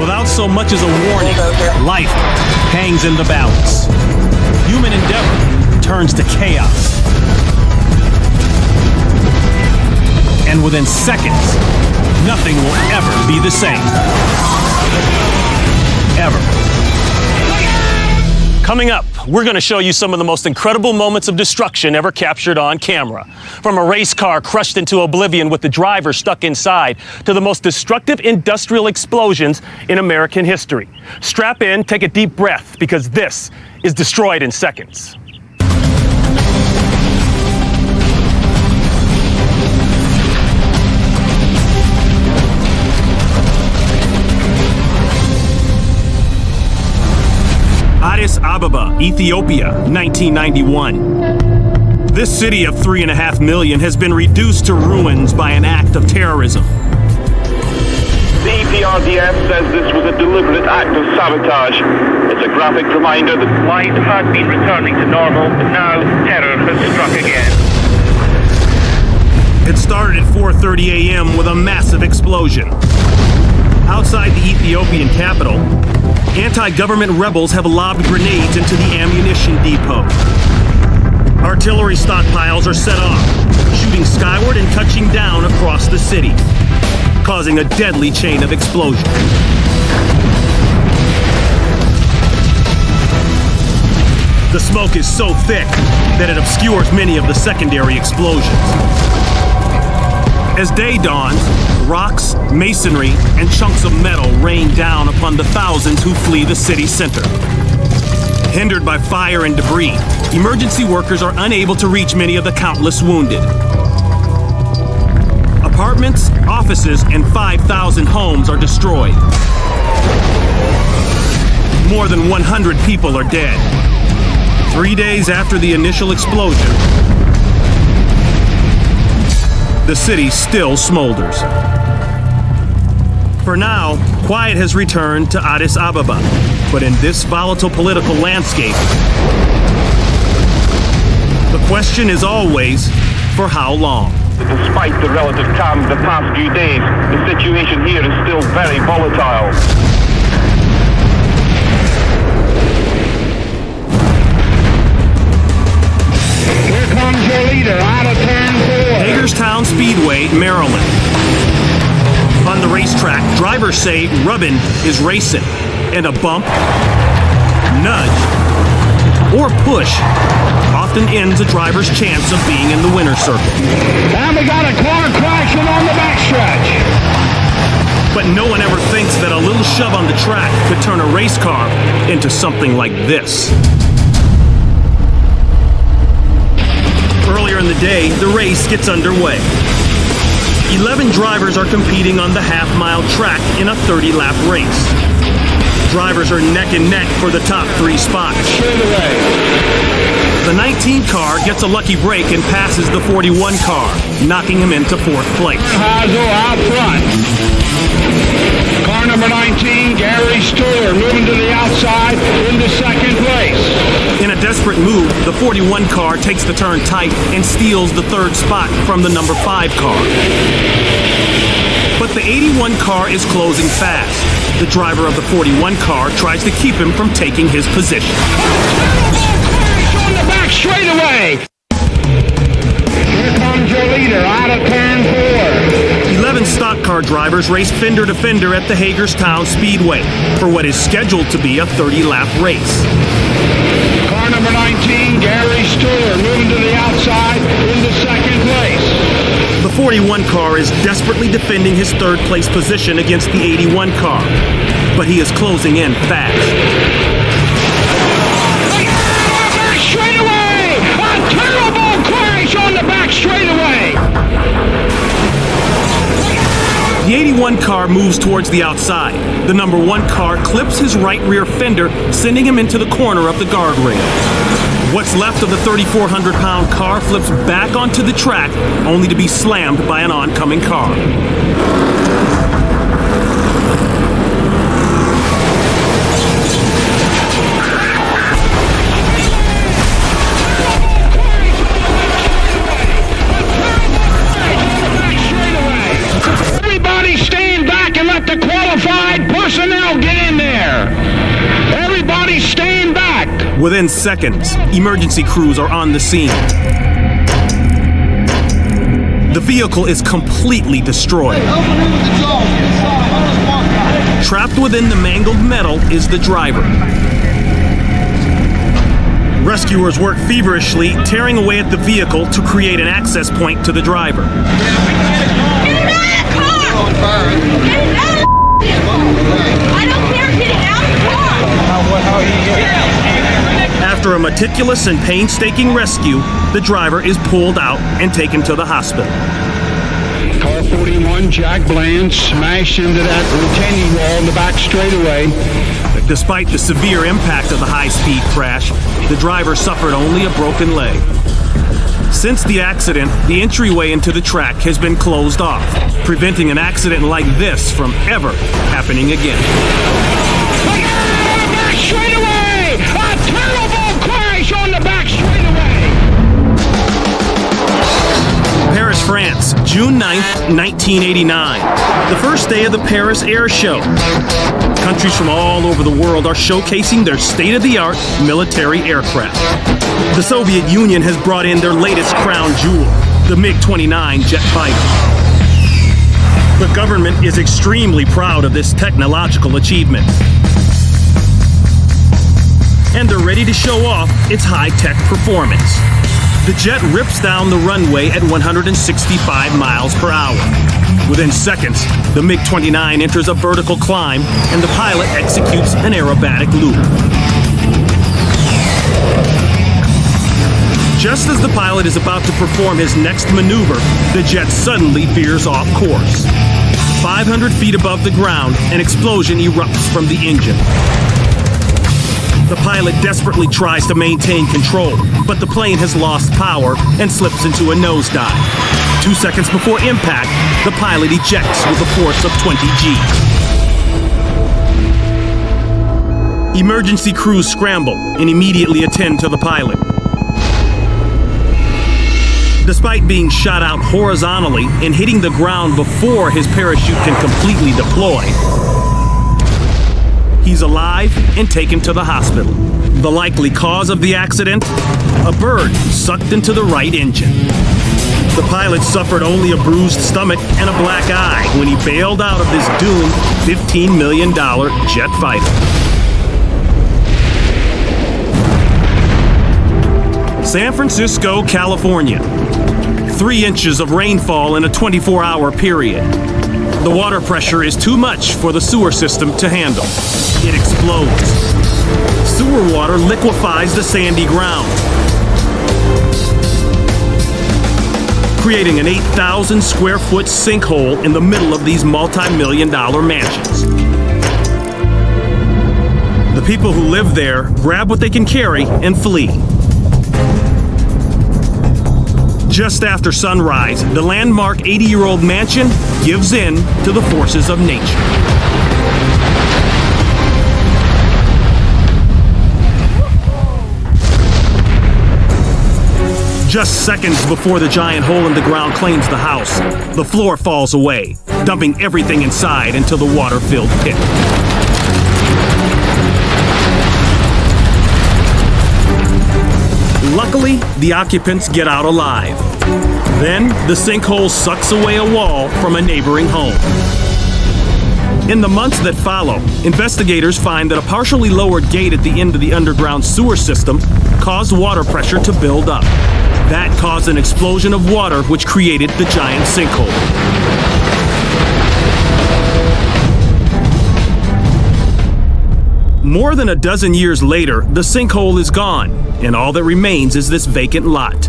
Without so much as a warning, life hangs in the balance. Human endeavor turns to chaos. And within seconds, nothing will ever be the same. Ever. Coming up, we're going to show you some of the most incredible moments of destruction ever captured on camera. From a race car crushed into oblivion with the driver stuck inside, to the most destructive industrial explosions in American history. Strap in, take a deep breath, because this is Destroyed in Seconds. Addis Ababa, Ethiopia, 1991. This city of 3.5 million has been reduced to ruins by an act of terrorism. The EPRDF says this was a deliberate act of sabotage. It's a graphic reminder that life had been returning to normal, but now terror has struck again. It started at 4:30 a.m. with a massive explosion. Outside the Ethiopian capital, anti-government rebels have lobbed grenades into the ammunition depot. Artillery stockpiles are set off, shooting skyward and touching down across the city, causing a deadly chain of explosions. The smoke is so thick that it obscures many of the secondary explosions. As day dawns, rocks, masonry, and chunks of metal rain down upon the thousands who flee the city center. Hindered by fire and debris, emergency workers are unable to reach many of the countless wounded. Apartments, offices, and 5,000 homes are destroyed. More than 100 people are dead. 3 days after the initial explosion, the city still smolders. For now, quiet has returned to Addis Ababa, but in this volatile political landscape, the question is always, for how long? despite the relative calm of the past few days, the situation here is still very volatile. Here comes your leader out of turn 4. Hagerstown Speedway, Maryland. On the racetrack, drivers say rubbing is racing, and a bump, nudge, or push often ends a driver's chance of being in the winner's circle. And we got a car crashing on the backstretch. But no one ever thinks that a little shove on the track could turn a race car into something like this. Earlier in the day, the race gets underway. 11 drivers are competing on the half-mile track in a 30-lap race. Drivers are neck and neck for the top 3 spots. The 19 car gets a lucky break and passes the 41 car, knocking him into 4th place. Hazel out front. Car number 19, Gary Stuller, moving to the outside into 2nd place. In a desperate move, the 41 car takes the turn tight and steals the 3rd spot from the number 5 car. But the 81 car is closing fast. The driver of the 41 car tries to keep him from taking his position. On the back straightaway. Here comes your leader out of turn 4. 11 stock car drivers race fender to fender at the Hagerstown Speedway for what is scheduled to be a 30-lap race. Car number 19, Gary Stuller, moving to the outside into 2nd place. The 41 car is desperately defending his 3rd place position against the 81 car, but he is closing in fast. Back straightaway! A terrible crash on the back straightaway! The 81 car moves towards the outside. The number 1 car clips his right rear fender, sending him into the corner of the guardrail. What's left of the 3,400-pound car flips back onto the track, only to be slammed by an oncoming car. Everybody stand back and let the qualified personnel Within seconds, emergency crews are on the scene. The vehicle is completely destroyed. Trapped within the mangled metal is the driver. Rescuers work feverishly, tearing away at the vehicle to create an access point to the driver. Get it out of the car! Get it out of the I don't care getting out of the car! After a meticulous and painstaking rescue, the driver is pulled out and taken to the hospital. Car 41, Jack Bland, smashed into that retaining wall in the back straightaway. Despite the severe impact of the high-speed crash, the driver suffered only a broken leg. Since the accident, the entryway into the track has been closed off, preventing an accident like this from ever happening again. Back straightaway! A terrible crash on the back straightaway! Paris, France, June 9th, 1989. The first day of the Paris Air Show. Countries from all over the world are showcasing their state-of-the-art military aircraft. The Soviet Union has brought in their latest crown jewel, the MiG-29 jet fighter. The government is extremely proud of this technological achievement. And they're ready to show off its high-tech performance. The jet rips down the runway at 165 miles per hour. Within seconds, the MiG-29 enters a vertical climb and the pilot executes an aerobatic loop. Just as the pilot is about to perform his next maneuver, the jet suddenly veers off course. 500 feet above the ground, an explosion erupts from the engine. The pilot desperately tries to maintain control, but the plane has lost power and slips into a nosedive. 2 seconds before impact, the pilot ejects with a force of 20 Gs. Emergency crews scramble and immediately attend to the pilot. Despite being shot out horizontally and hitting the ground before his parachute can completely deploy, he's alive and taken to the hospital. The likely cause of the accident? A bird sucked into the right engine. The pilot suffered only a bruised stomach and a black eye when he bailed out of this doomed $15 million jet fighter. San Francisco, California. 3 inches of rainfall in a 24-hour period. The water pressure is too much for the sewer system to handle. It explodes. Sewer water liquefies the sandy ground, creating an 8,000 square foot sinkhole in the middle of these multi-million-dollar mansions. The people who live there grab what they can carry and flee. Just after sunrise, the landmark 80-year-old mansion gives in to the forces of nature. Just seconds before the giant hole in the ground claims the house, the floor falls away, dumping everything inside into the water-filled pit. Luckily, the occupants get out alive. Then, the sinkhole sucks away a wall from a neighboring home. In the months that follow, investigators find that a partially lowered gate at the end of the underground sewer system caused water pressure to build up. That caused an explosion of water which created the giant sinkhole. More than a dozen years later, the sinkhole is gone, and all that remains is this vacant lot.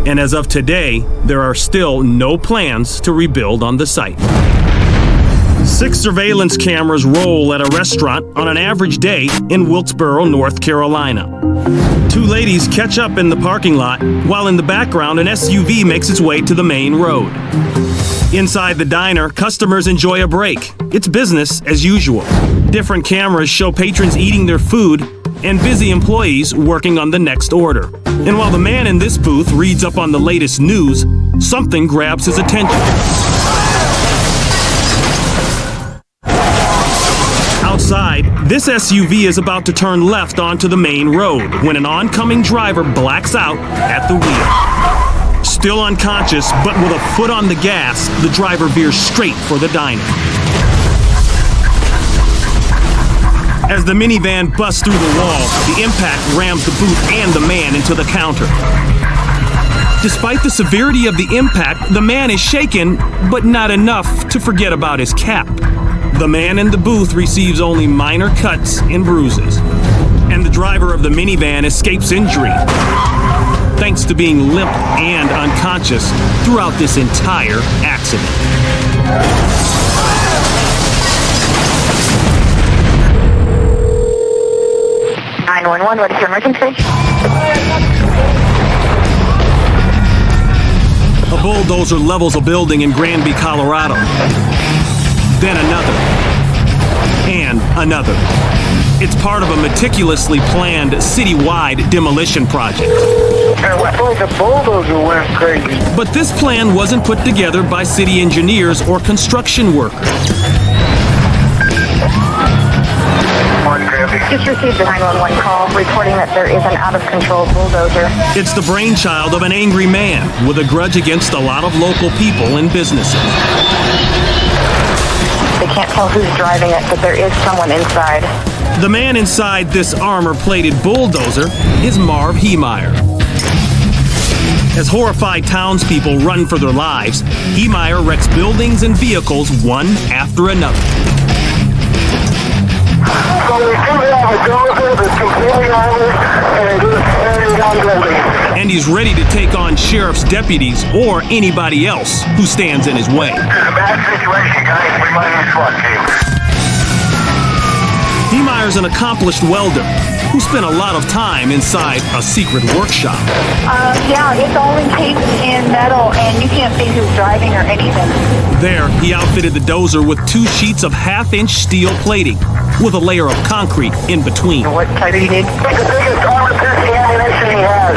And as of today, there are still no plans to rebuild on the site. 6 surveillance cameras roll at a restaurant on an average day in Wilkesboro, North Carolina. 2 ladies catch up in the parking lot, while in the background an SUV makes its way to the main road. Inside the diner, customers enjoy a break. It's business as usual. Different cameras show patrons eating their food and busy employees working on the next order. And while the man in this booth reads up on the latest news, something grabs his attention. Outside, this SUV is about to turn left onto the main road when an oncoming driver blacks out at the wheel. Still unconscious, but with a foot on the gas, the driver veers straight for the diner. As the minivan busts through the wall, the impact rams the booth and the man into the counter. Despite the severity of the impact, the man is shaken, but not enough to forget about his cap. The man in the booth receives only minor cuts and bruises, and the driver of the minivan escapes injury, thanks to being limp and unconscious throughout this entire accident. 911, what is your emergency? A bulldozer levels a building in Granby, Colorado. Then another. And another. It's part of a meticulously planned citywide demolition project. The bulldozer went crazy. But this plan wasn't put together by city engineers or construction workers. Just received a 911 call reporting that there is an out-of-control bulldozer. It's the brainchild of an angry man with a grudge against a lot of local people and businesses. They can't tell who's driving it, but there is someone inside. The man inside this armor-plated bulldozer is Marv Heemeyer. As horrified townspeople run for their lives, Heemeyer wrecks buildings and vehicles one after another. So we do have a dozer that's completely armored and it is tearing down buildings. And he's ready to take on sheriff's deputies or anybody else who stands in his way. It's a bad situation, guys. We might need SWAT team. Heemeyer's an accomplished welder who spent a lot of time inside a secret workshop. Yeah, it's all encased in metal, and you can't see who's driving or anything. There, he outfitted the dozer with 2 sheets of half-inch steel plating with a layer of concrete in between. What type do you need? It's the biggest armor-piercing ammunition he has.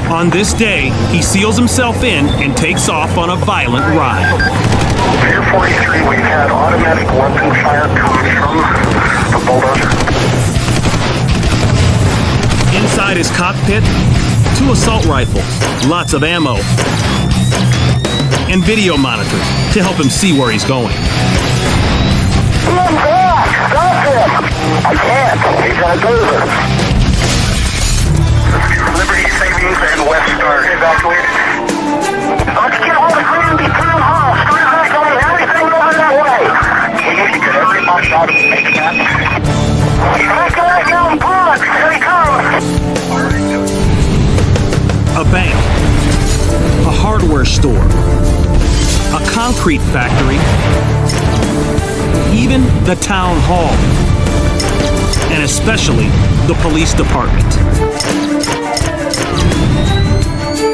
On this day, he seals himself in and takes off on a violent ride. Pier 43, we've had automatic weapon fire coming from the bulldozer. Inside his cockpit, 2 assault rifles, lots of ammo, and video monitors to help him see where he's going. Stand back! Stop him! I can't. He's on a dozer. Liberty Savings and West are evacuated. Let's get all the Granby Town Hall. Start evacuating everything over that way. We need to get everybody out of the make that. Back to that young box. Here he comes. A bank, a hardware store, a concrete factory, even the town hall, and especially the police department.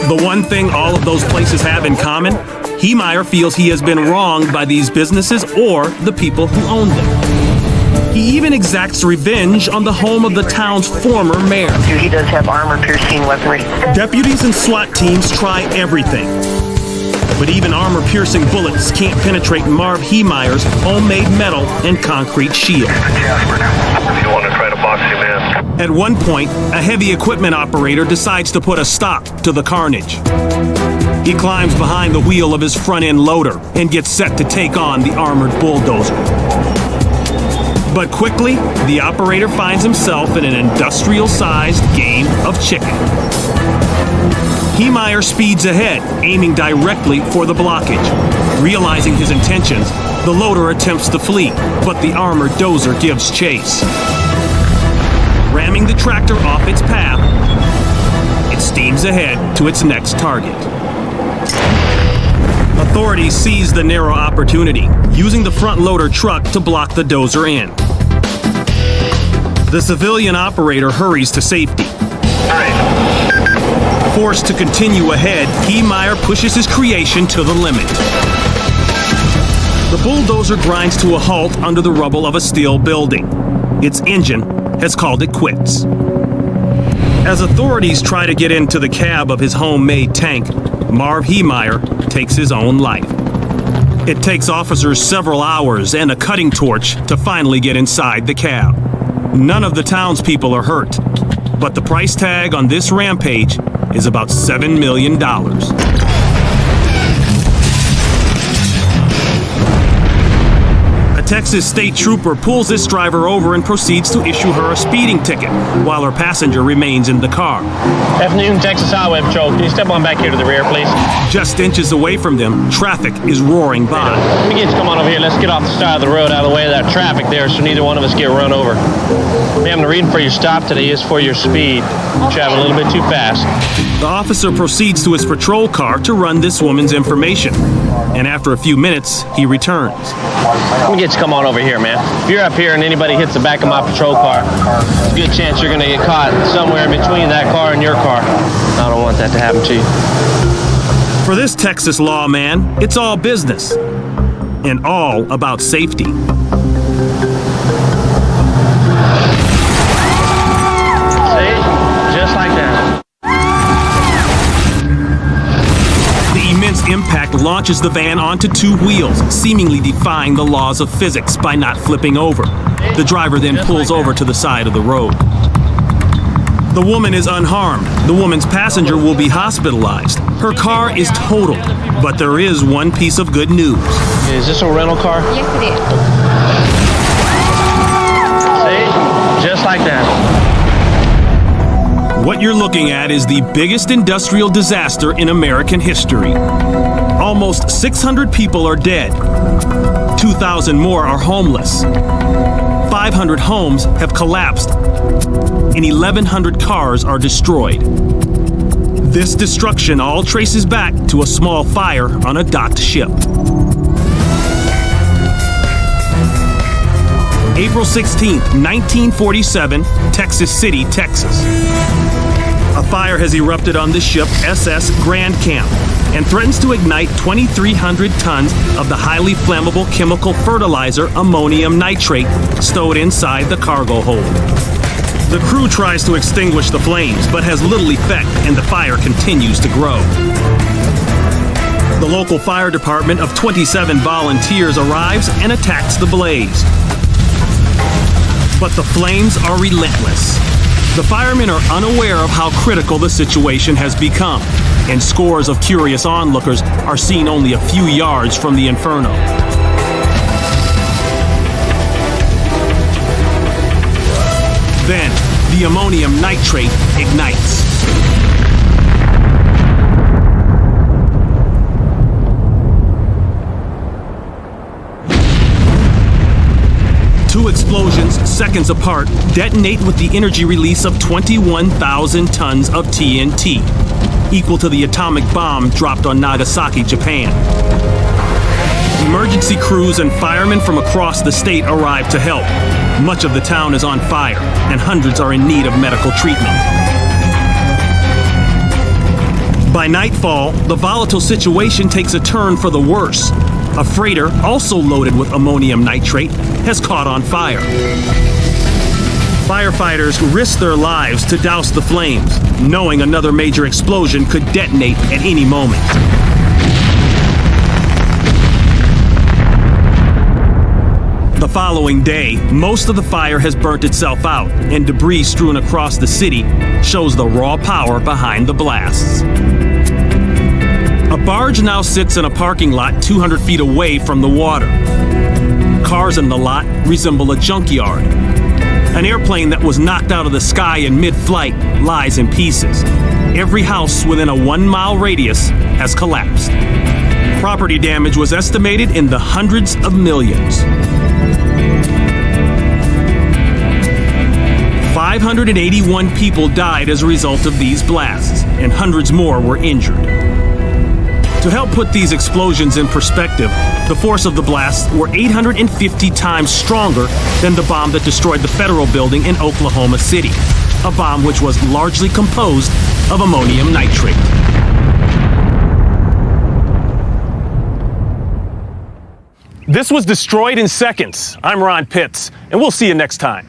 The one thing all of those places have in common, Heemeyer feels he has been wronged by these businesses or the people who own them. He even exacts revenge on the home of the town's former mayor. He does have armor-piercing weaponry. Deputies and SWAT teams try everything. But even armor-piercing bullets can't penetrate Marv Heemeyer's homemade metal and concrete shield. Jasper, if you want to try to box him in. At one point, a heavy equipment operator decides to put a stop to the carnage. He climbs behind the wheel of his front-end loader and gets set to take on the armored bulldozer. But quickly, the operator finds himself in an industrial-sized game of chicken. Heemeyer speeds ahead, aiming directly for the blockage. Realizing his intentions, the loader attempts to flee, but the armored dozer gives chase. Ramming the tractor off its path, it steams ahead to its next target. Authorities seize the narrow opportunity, using the front loader truck to block the dozer in. The civilian operator hurries to safety. Forced to continue ahead, Heemeyer pushes his creation to the limit. The bulldozer grinds to a halt under the rubble of a steel building. Its engine has called it quits. As authorities try to get into the cab of his homemade tank, Marv Heemeyer takes his own life. It takes officers several hours and a cutting torch to finally get inside the cab. None of the townspeople are hurt, but the price tag on this rampage is about $7 million. A Texas state trooper pulls this driver over and proceeds to issue her a speeding ticket while her passenger remains in the car. Afternoon, Texas Highway Patrol. Can you step on back here to the rear, please? Just inches away from them, traffic is roaring by. Let me get you to come on over here. Let's get off the side of the road, out of the way of that traffic there, so neither one of us get run over. Ma'am, the reading for your stop today is for your speed. You're traveling a little bit too fast. The officer proceeds to his patrol car to run this woman's information, and after a few minutes, he returns. Let me get you to come on over here, man. If you're up here and anybody hits the back of my patrol car, there's a good chance you're going to get caught somewhere in between that car and your car. I don't want that to happen to you. For this Texas lawman, it's all business and all about safety. See? Just like that. The immense impact launches the van onto two wheels, seemingly defying the laws of physics by not flipping over. The driver then pulls over to the side of the road. The woman is unharmed. The woman's passenger will be hospitalized. Her car is totaled, but there is one piece of good news. Is this a rental car? Yes, it is. See? Just like that. What you're looking at is the biggest industrial disaster in American history. Almost 600 people are dead. 2,000 more are homeless. 500 homes have collapsed, and 1,100 cars are destroyed. This destruction all traces back to a small fire on a docked ship. April 16th, 1947, Texas City, Texas. A fire has erupted on the ship SS Grand Camp and threatens to ignite 2,300 tons of the highly flammable chemical fertilizer ammonium nitrate stowed inside the cargo hold. The crew tries to extinguish the flames, but has little effect, and the fire continues to grow. The local fire department of 27 volunteers arrives and attacks the blaze. But the flames are relentless. The firemen are unaware of how critical the situation has become, and scores of curious onlookers are seen only a few yards from the inferno. Then, the ammonium nitrate ignites. Two explosions, seconds apart, detonate with the energy release of 21,000 tons of TNT, equal to the atomic bomb dropped on Nagasaki, Japan. Emergency crews and firemen from across the state arrive to help. Much of the town is on fire, and hundreds are in need of medical treatment. By nightfall, the volatile situation takes a turn for the worse. A freighter, also loaded with ammonium nitrate, has caught on fire. Firefighters risk their lives to douse the flames, knowing another major explosion could detonate at any moment. The following day, most of the fire has burnt itself out, and debris strewn across the city shows the raw power behind the blasts. A barge now sits in a parking lot 200 feet away from the water. Cars in the lot resemble a junkyard. An airplane that was knocked out of the sky in mid-flight lies in pieces. Every house within a 1-mile radius has collapsed. Property damage was estimated in the hundreds of millions. 581 people died as a result of these blasts, and hundreds more were injured. To help put these explosions in perspective, the force of the blasts were 850 times stronger than the bomb that destroyed the federal building in Oklahoma City, a bomb which was largely composed of ammonium nitrate. This was destroyed in seconds. I'm Ron Pitts, and we'll see you next time.